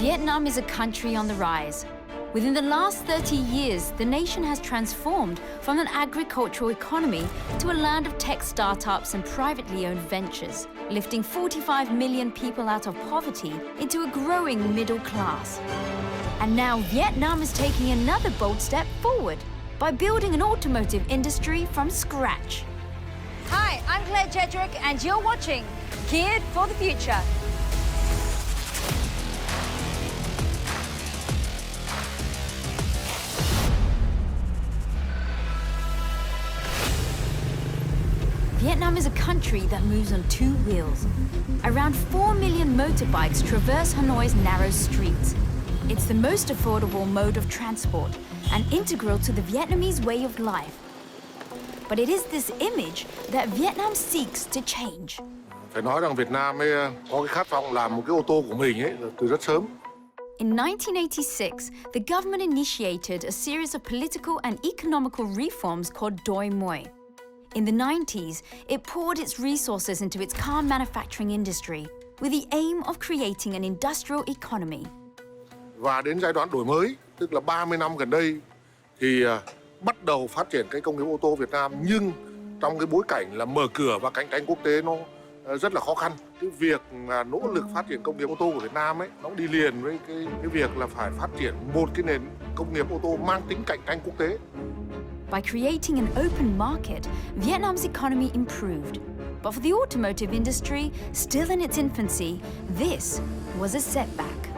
Vietnam is a country on the rise. Within the last 30 years, the nation has transformed from an agricultural economy to a land of tech startups and privately owned ventures, lifting 45 million people out of poverty into a growing middle class. And now Vietnam is taking another bold step forward by building an automotive industry from scratch. Hi, I'm Claire Jedrick and you're watching Geared for the Future. Vietnam is a country that moves on two wheels. Around 4 million motorbikes traverse Hanoi's narrow streets. It's the most affordable mode of transport and integral to the Vietnamese way of life. But it is this image that Vietnam seeks to change. Phải nói rằng Việt Nam ấy có cái khát vọng làm một cái ô tô của mình ấy từ rất sớm. In 1986, the government initiated a series of political and economical reforms called Doi Moi. In the 90s, it poured its resources into its car manufacturing industry with the aim of creating an industrial economy. Và đến giai đoạn đổi mới, tức là 30 năm gần đây, thì bắt đầu phát triển cái công nghiệp ô tô Việt Nam, nhưng trong cái bối cảnh là mở cửa và cạnh tranh quốc tế nó rất là khó khăn. Cái việc nỗ lực phát triển công nghiệp ô tô của Việt Nam ấy, nó đi liền với cái việc là phải phát triển một cái nền công nghiệp ô tô mang tính cạnh tranh quốc tế. By creating an open market, Vietnam's economy improved. But for the automotive industry, still in its infancy, this was a setback.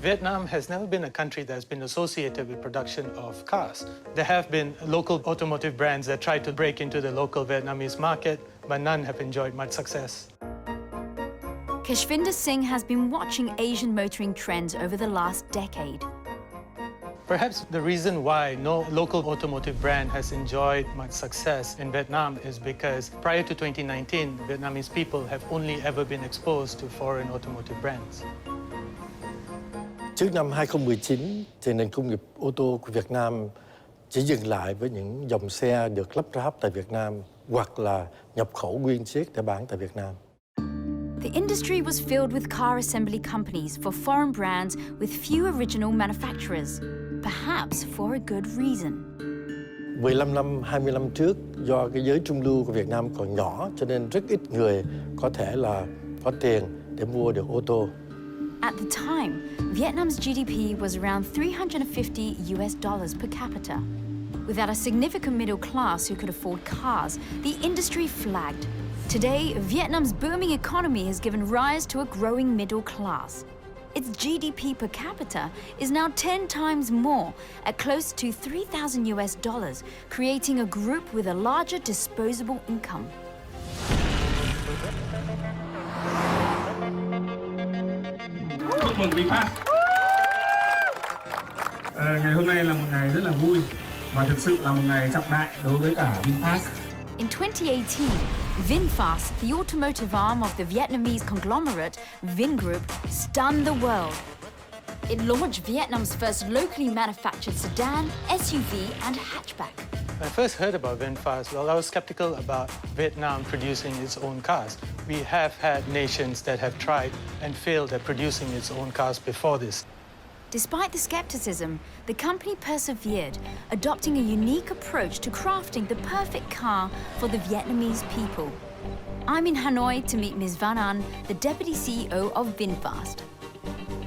Vietnam has never been a country that's been associated with production of cars. There have been local automotive brands that tried to break into the local Vietnamese market, but none have enjoyed much success. Kashvinder Singh has been watching Asian motoring trends over the last decade. Perhaps the reason why no local automotive brand has enjoyed much success in Vietnam is because prior to 2019, Vietnamese people have only ever been exposed to foreign automotive brands. Trước năm 2019, thì nền công nghiệp ô tô của Việt Nam chỉ dừng lại với những dòng xe được lắp ráp tại Việt Nam hoặc là nhập khẩu nguyên chiếc để bán tại Việt Nam. The industry was filled with car assembly companies for foreign brands with few original manufacturers, perhaps for a good reason. 15 năm, 20 năm trước, do cái giới trung lưu của Việt Nam còn nhỏ, cho nên rất ít người có thể là có tiền để mua được ô tô. At the time, Vietnam's GDP was around $350 per capita. Without a significant middle class who could afford cars, the industry flagged. Today, Vietnam's booming economy has given rise to a growing middle class. Its GDP per capita is now 10 times more, at close to $3,000, creating a group with a larger disposable income. Chúc mừng VinFast. Ngày hôm nay là một ngày rất là vui và thực sự là một ngày trọng đại đối với cả VinFast. In 2018, VinFast, the automotive arm of the Vietnamese conglomerate Vingroup, stunned the world. It launched Vietnam's first locally manufactured sedan, SUV, and hatchback. When I first heard about VinFast, well, I was skeptical about Vietnam producing its own cars. We have had nations that have tried and failed at producing its own cars before this. Despite the skepticism, the company persevered, adopting a unique approach to crafting the perfect car for the Vietnamese people. I'm in Hanoi to meet Ms. Van An, the Deputy CEO of VinFast.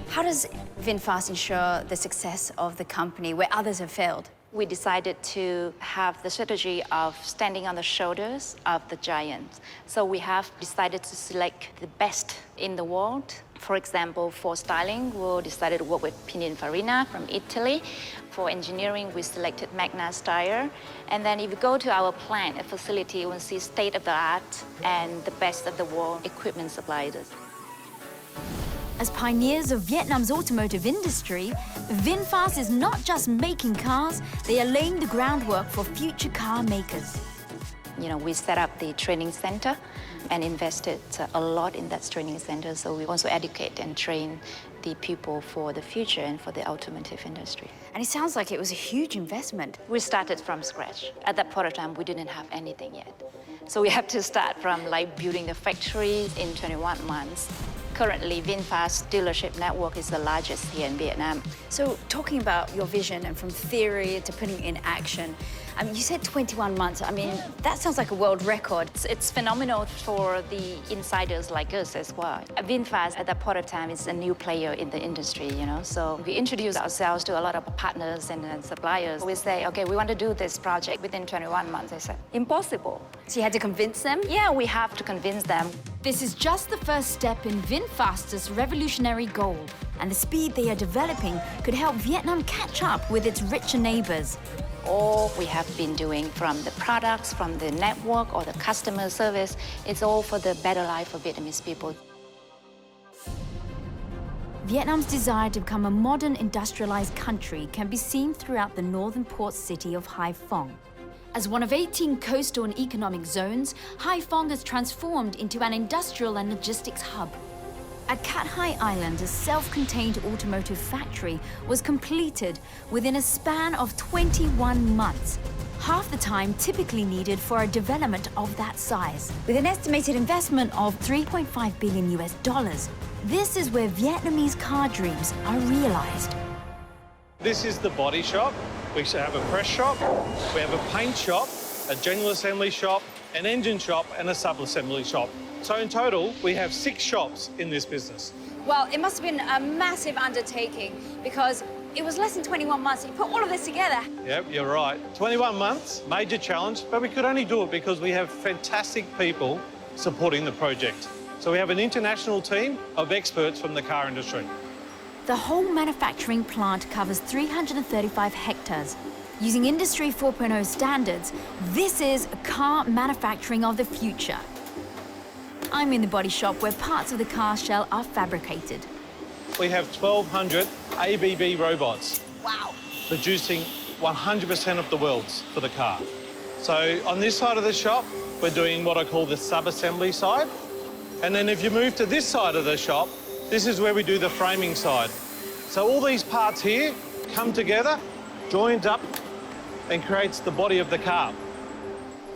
How does VinFast ensure the success of the company where others have failed? We decided to have the strategy of standing on the shoulders of the giants. So we have decided to select the best in the world. For example, for styling, we decided to work with Pininfarina from Italy. For engineering, we selected Magna Steyr. And then if you go to our plant, a facility, you will see state-of-the-art and the best of the world equipment suppliers. As pioneers of Vietnam's automotive industry, VinFast is not just making cars, they are laying the groundwork for future car makers. You know, we set up the training center and invested a lot in that training center. So we also educate and train the people for the future and for the automotive industry. And it sounds like it was a huge investment. We started from scratch. At that point of time, we didn't have anything yet. So we have to start from like building the factory in 21 months. Currently, VinFast dealership network is the largest here in Vietnam. So talking about your vision and from theory to putting it in action, you said 21 months. I mean, that sounds like a world record. It's phenomenal for the insiders like us as well. VinFast at that point of time is a new player in the industry, you know. So we introduce ourselves to a lot of partners and suppliers. We say, okay, we want to do this project within 21 months. They said, impossible. So you had to convince them? Yeah, we have to convince them. This is just the first step in VinFast's revolutionary goal, and the speed they are developing could help Vietnam catch up with its richer neighbors. All we have been doing, from the products, from the network or the customer service, it's all for the better life of Vietnamese people. Vietnam's desire to become a modern industrialized country can be seen throughout the northern port city of Hai Phong. As one of 18 coastal and economic zones, Hai Phong has transformed into an industrial and logistics hub. At Cat Hai Island, a self-contained automotive factory was completed within a span of 21 months, half the time typically needed for a development of that size. With an estimated investment of $3.5 billion, this is where Vietnamese car dreams are realized. This is the body shop. We have a press shop, we have a paint shop, a general assembly shop, an engine shop, and a sub-assembly shop. So in total, we have 6 shops in this business. Well, it must have been a massive undertaking because it was less than 21 months. You put all of this together. Yep, you're right. 21 months, major challenge, but we could only do it because we have fantastic people supporting the project. So we have an international team of experts from the car industry. The whole manufacturing plant covers 335 hectares. Using Industry 4.0 standards, this is car manufacturing of the future. I'm in the body shop where parts of the car shell are fabricated. We have 1,200 ABB robots. Wow. Producing 100% of the welds for the car. So on this side of the shop, we're doing what I call the sub-assembly side. And then if you move to this side of the shop, this is where we do the framing side. So all these parts here come together, joined up, and creates the body of the car.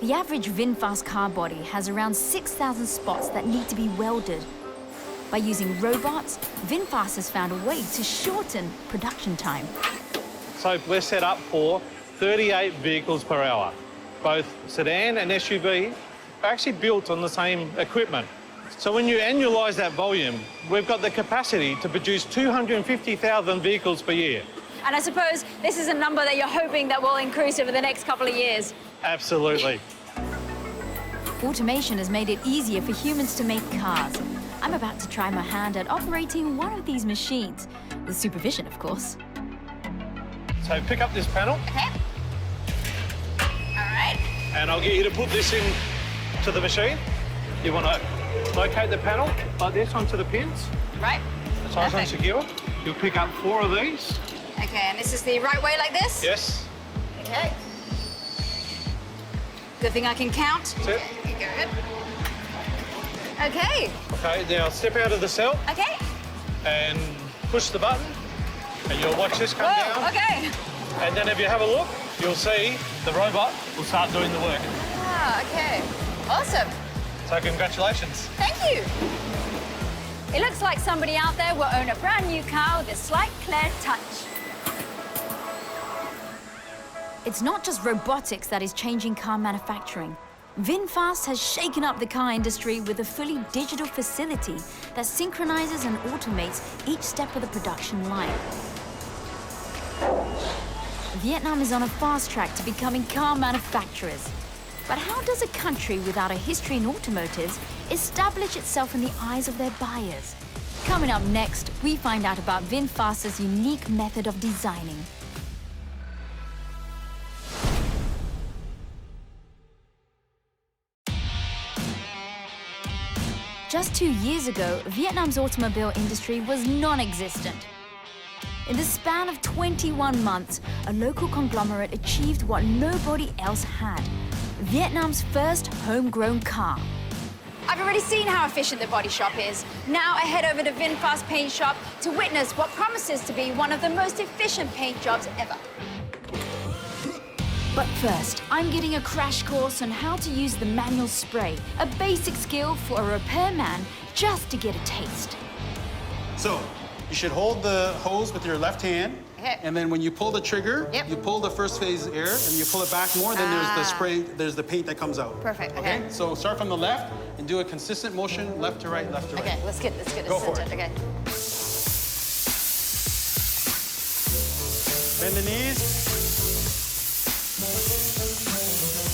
The average VinFast car body has around 6,000 spots that need to be welded. By using robots, VinFast has found a way to shorten production time. So we're set up for 38 vehicles per hour. Both sedan and SUV are actually built on the same equipment. So when you annualise that volume, we've got the capacity to produce 250,000 vehicles per year. And I suppose this is a number that you're hoping that will increase over the next couple of years. Absolutely. Automation has made it easier for humans to make cars. I'm about to try my hand at operating one of these machines, with supervision, of course. So pick up this panel. Okay. All right. And I'll get you to put this in to the machine. You want to locate the panel like this onto the pins. Right. It's nice and secure. You'll pick up 4 of these. Okay, and this is the right way like this? Yes. Okay. Good thing I can count. That's it. Good. Okay. Okay, now step out of the cell Okay. and push the button, and you'll watch this come Whoa, down. okay. And then if you have a look, you'll see the robot will start doing the work. Ah, okay. Awesome. So congratulations. Thank you. It looks like somebody out there will own a brand new car with a slight Claire touch. It's not just robotics that is changing car manufacturing. VinFast has shaken up the car industry with a fully digital facility that synchronizes and automates each step of the production line. Vietnam is on a fast track to becoming car manufacturers. But how does a country without a history in automotives establish itself in the eyes of their buyers? Coming up next, we find out about VinFast's unique method of designing. Just 2 years ago, Vietnam's automobile industry was non-existent. In the span of 21 months, a local conglomerate achieved what nobody else had: Vietnam's first homegrown car. I've already seen how efficient the body shop is. Now I head over to VinFast paint shop to witness what promises to be one of the most efficient paint jobs ever. But first, I'm getting a crash course on how to use the manual spray, a basic skill for a repairman just to get a taste. So you should hold the hose with your left hand. Okay. And then when you pull the trigger, Yep. you pull the first phase air and you pull it back more, then there's the spray, there's the paint that comes out. Perfect, okay. So start from the left and do a consistent motion, left to right, left to right. Okay, let's get Go this for centered. it. Okay. Bend the knees.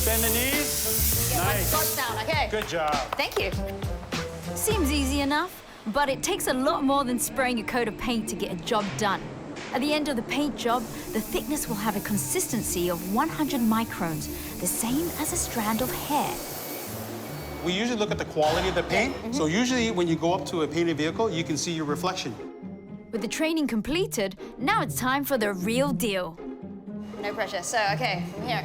Bend the knees. Get my Nice. spots down, okay. Good job. Thank you. Seems easy enough, but it takes a lot more than spraying a coat of paint to get a job done. At the end of the paint job, the thickness will have a consistency of 100 microns, the same as a strand of hair. We usually look at the quality of the paint. So usually when you go up to a painted vehicle, you can see your reflection. With the training completed, now it's time for the real deal. No pressure. So, okay, from here.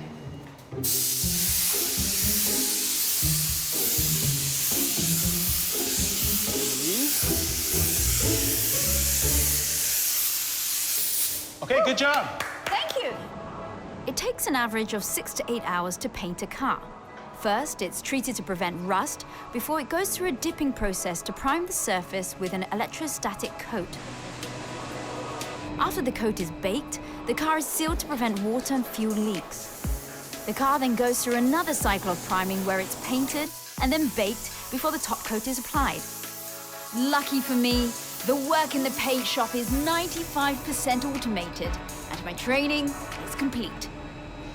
Okay, good job. Thank you. It takes an average of 6 to 8 hours to paint a car. First, it's treated to prevent rust before it goes through a dipping process to prime the surface with an electrostatic coat. After the coat is baked, the car is sealed to prevent water and fuel leaks. The car then goes through another cycle of priming where it's painted and then baked before the top coat is applied. Lucky for me, the work in the paint shop is 95% automated, and my training is complete.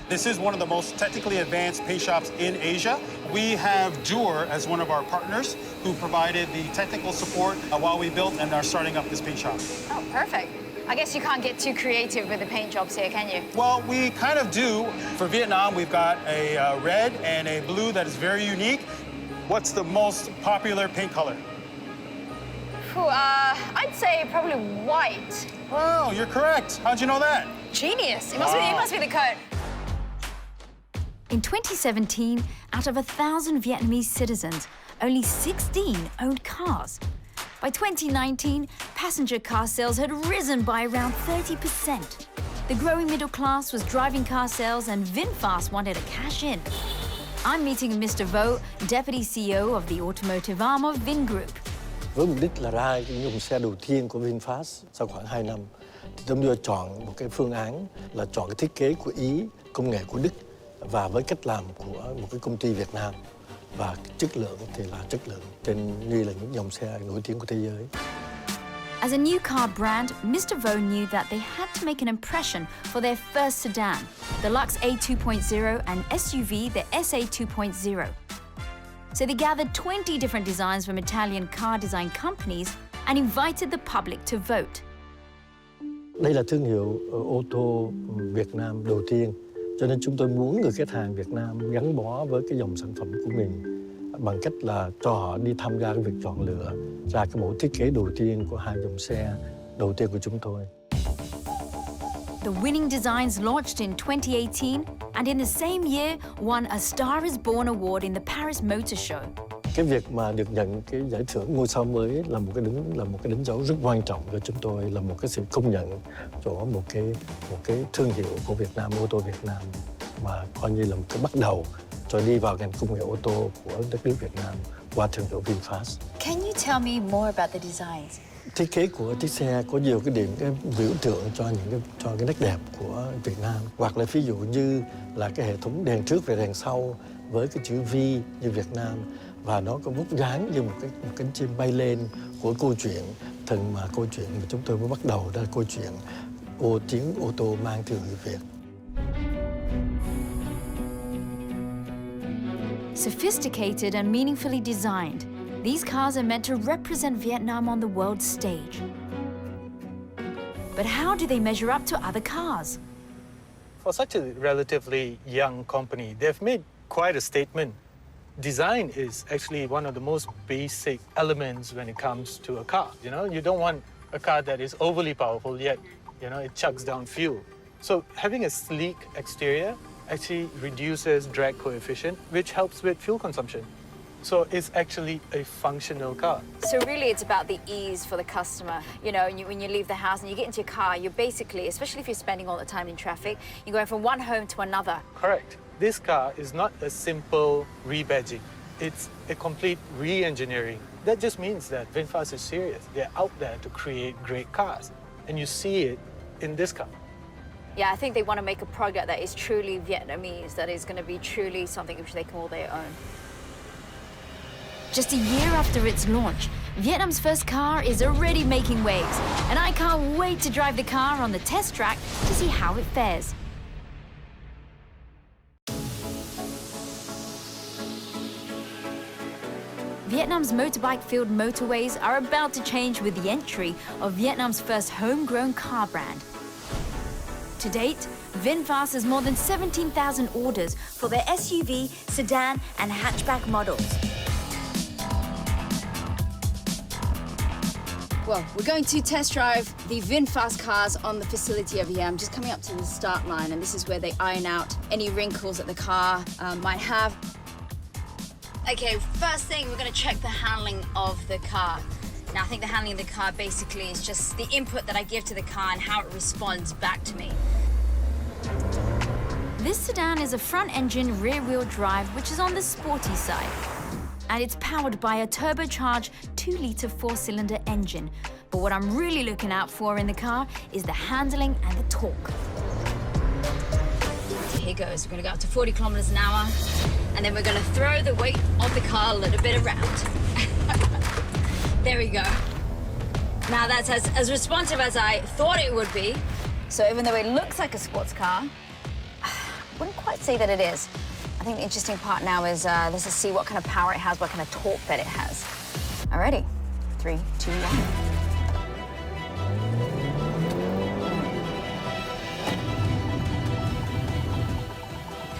This is one of the most technically advanced paint shops in Asia. We have Jur as one of our partners who provided the technical support while we built and are starting up this paint shop. Oh, perfect. I guess you can't get too creative with the paint jobs here, can you? Well, we kind of do. For Vietnam, we've got a red and a blue that is very unique. What's the most popular paint color? I'd say probably white. Wow, you're correct. How'd you know that? Genius. It must be the coat. In 2017, out of 1,000 Vietnamese citizens, only 16 owned cars. By 2019, passenger car sales had risen by around 30%. The growing middle class was driving car sales, and VinFast wanted to cash in. I'm meeting Mr. Vo, Deputy CEO of the automotive arm of Vingroup. Với mục đích là ra cái dòng xe đầu tiên của VinFast sau khoảng 2 năm, thì chúng tôi chọn một cái phương án là chọn cái thiết kế của Ý, công nghệ của Đức và với cách làm của một cái công ty Việt Nam. Và chất lượng thì là chất lượng trên như là những dòng xe nổi tiếng của thế giới. As a new car brand, Mr. Vo knew that they had to make an impression for their first sedan, the Lux A2.0 and SUV, the SA2.0. So they gathered 20 different designs from Italian car design companies and invited the public to vote. Đây là thương hiệu ô tô Việt Nam đầu tiên, cho nên chúng tôi muốn người khách hàng Việt Nam gắn bó với cái dòng sản phẩm của mình bằng cách là cho họ đi tham gia cái việc chọn lựa ra cái mẫu thiết kế đầu tiên của hai dòng xe đầu tiên của chúng tôi. The winning designs launched in 2018 and in the same year won a Star is Born award in the Paris Motor Show. Cái việc mà được nhận cái giải thưởng ngôi sao mới là một cái đánh dấu rất quan trọng cho chúng tôi, là một cái sự công nhận của một cái thương hiệu của Việt Nam, ô tô Việt Nam, mà coi như là một cái bắt đầu cho đi vào ngành công nghệ ô tô của đất nước Việt Nam qua thương hiệu VinFast. Can you tell me more about the designs? Thiết kế của chiếc xe có nhiều cái điểm cái biểu tượng cho cái nét đẹp của Việt Nam, hoặc là ví dụ như là cái hệ thống đèn trước và đèn sau với cái chữ V như Việt Nam, và nó có vút dáng như một cánh chim bay lên của câu chuyện câu chuyện mà chúng tôi mới bắt đầu, đó là câu chuyện tiếng ô tô mang thương hiệu Việt. Sophisticated and meaningfully designed, these cars are meant to represent Vietnam on the world stage. But how do they measure up to other cars? For such a relatively young company, they've made quite a statement. Design is actually one of the most basic elements when it comes to a car. You know, you don't want a car that is overly powerful yet, you know, it chugs down fuel. So having a sleek exterior actually reduces drag coefficient, which helps with fuel consumption. So it's actually a functional car. So really it's about the ease for the customer. You know, when you leave the house and you get into your car, you're basically, especially if you're spending all the time in traffic, you're going from one home to another. Correct. This car is not a simple rebadging. It's a complete re-engineering. That just means that VinFast is serious. They're out there to create great cars. And you see it in this car. Yeah, I think they want to make a product that is truly Vietnamese, that is going to be truly something which they call their own. Just a year after its launch, Vietnam's first car is already making waves, and I can't wait to drive the car on the test track to see how it fares. Vietnam's motorbike-filled motorways are about to change with the entry of Vietnam's first homegrown car brand. To date, VinFast has more than 17,000 orders for their SUV, sedan, and hatchback models. Well, we're going to test drive the VinFast cars on the facility over here. I'm just coming up to the start line, and this is where they iron out any wrinkles that the car might have. Okay, first thing, we're going to check the handling of the car. Now, I think the handling of the car basically is just the input that I give to the car and how it responds back to me. This sedan is a front-engine, rear-wheel drive, which is on the sporty side. And it's powered by a turbocharged 2-litre 4-cylinder engine. But what I'm really looking out for in the car is the handling and the torque. Here goes. We're going to go up to 40 kilometers an hour, and then we're going to throw the weight of the car a little bit around. There we go. Now that's as responsive as I thought it would be. So even though it looks like a sports car, I wouldn't quite say that it is. I think the interesting part now is let's just see what kind of power it has, what kind of torque that it has. Alrighty, 3, 2, 1.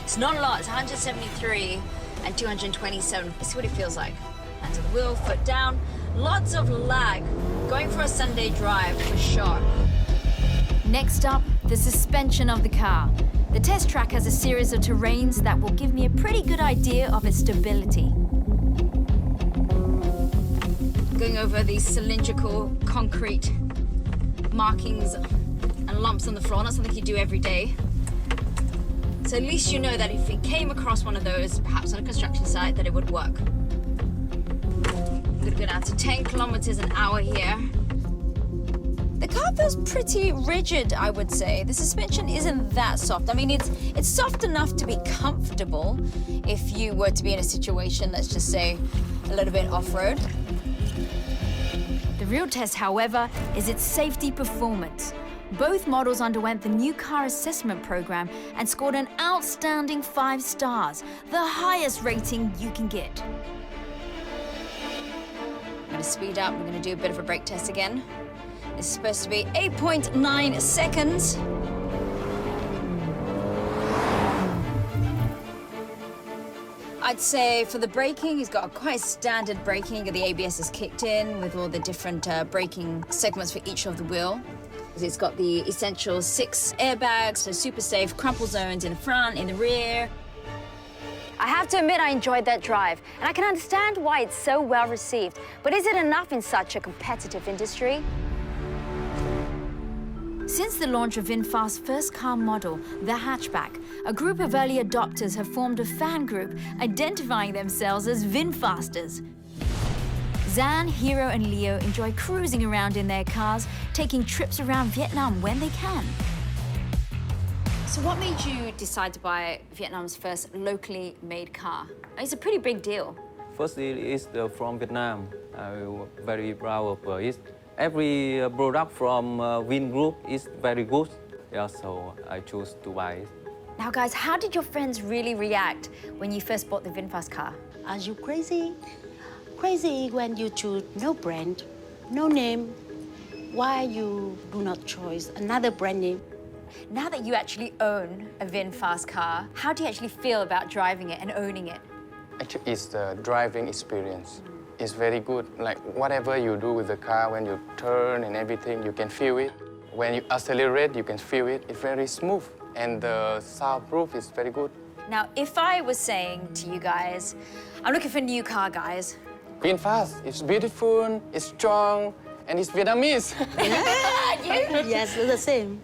It's not a lot, it's 173 and 227. Let's see what it feels like. Hands on the wheel, foot down. Lots of lag. Going for a Sunday drive for sure. Next up, the suspension of the car. The test track has a series of terrains that will give me a pretty good idea of its stability. Going over these cylindrical concrete markings and lumps on the floor, not something you do every day. So at least you know that if it came across one of those, perhaps on a construction site, that it would work. I'm gonna go down to 10 kilometers an hour here. The car feels pretty rigid, I would say. The suspension isn't that soft. I mean, it's soft enough to be comfortable if you were to be in a situation, let's just say, a little bit off-road. The real test, however, is its safety performance. Both models underwent the new car assessment program and scored an outstanding 5 stars, the highest rating you can get. I'm gonna speed up. We're gonna do a bit of a brake test again. It's supposed to be 8.9 seconds. I'd say for the braking, he's got a quite standard braking. The ABS is kicked in with all the different braking segments for each of the wheel. It's got the essential 6 airbags, so super safe, crumple zones in the front, in the rear. I have to admit I enjoyed that drive, and I can understand why it's so well received. But is it enough in such a competitive industry? Since the launch of VinFast's first car model, the hatchback, a group of early adopters have formed a fan group identifying themselves as VinFasters. Zan, Hero, and Leo enjoy cruising around in their cars, taking trips around Vietnam when they can. So what made you decide to buy Vietnam's first locally made car? It's a pretty big deal. Firstly, it's from Vietnam. I'm very proud of it. Every product from Vin Group is very good. Yeah, so I chose to buy it. Now, guys, how did your friends really react when you first bought the VinFast car? Are you crazy? Crazy when you choose no brand, no name. Why you do not choose another brand name? Now that you actually own a VinFast car, how do you actually feel about driving it and owning it? Actually, it's the driving experience. It's very good. Like whatever you do with the car, when you turn and everything, you can feel it. When you accelerate, you can feel it. It's very smooth, and the soundproof is very good. Now, if I was saying to you guys, I'm looking for a new car, guys. VinFast, it's beautiful, it's strong, and it's Vietnamese. Yes, the same.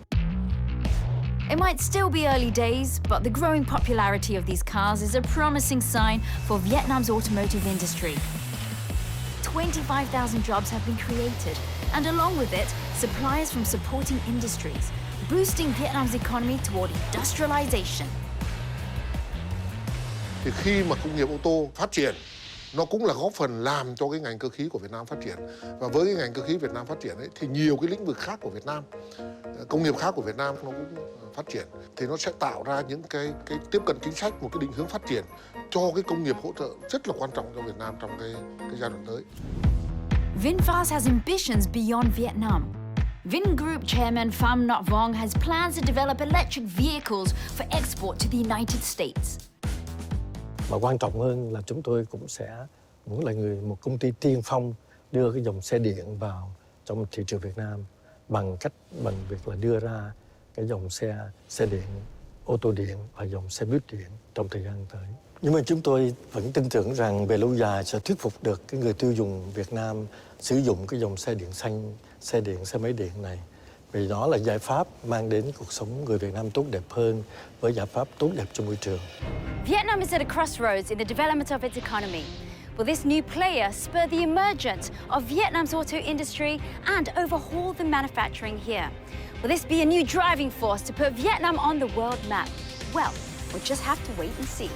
It might still be early days, but the growing popularity of these cars is a promising sign for Vietnam's automotive industry. 25,000 jobs have been created, and along with it, supplies from supporting industries, boosting Vietnam's economy toward industrialization. Thì khi mà công nghiệp ô tô phát triển, nó cũng là góp phần làm cho cái ngành cơ khí của Việt Nam phát triển. Và với cái ngành cơ khí Việt Nam phát triển ấy, thì nhiều cái lĩnh vực khác của Việt Nam, công nghiệp khác của Việt Nam nó cũng phát triển. Thì nó sẽ tạo ra những cái tiếp cận chính sách, một cái định hướng phát triển cho cái công nghiệp hỗ trợ rất là quan trọng cho Việt Nam trong cái giai đoạn tới. VinFast has ambitions beyond Vietnam. Vingroup chairman Pham Not Vong has plans to develop electric vehicles for export to the United States. Mà quan trọng hơn là chúng tôi cũng sẽ muốn là một công ty tiên phong đưa cái dòng xe điện vào trong thị trường Việt Nam bằng việc là đưa ra cái dòng xe điện, ô tô điện và dòng xe buýt điện trong thời gian tới. Nhưng mà chúng tôi vẫn tin tưởng rằng về lâu dài sẽ thuyết phục được cái người tiêu dùng Việt Nam sử dụng cái dòng xe điện xanh, xe điện, xe máy điện này. Vì đó là giải pháp mang đến cuộc sống người Việt Nam tốt đẹp hơn với giải pháp tốt đẹp cho môi trường. Vietnam is at a crossroads in the development of its economy. Will this new player spur the emergence of Vietnam's auto industry and overhaul the manufacturing here? Will this be a new driving force to put Vietnam on the world map? Well, we'll just have to wait and see.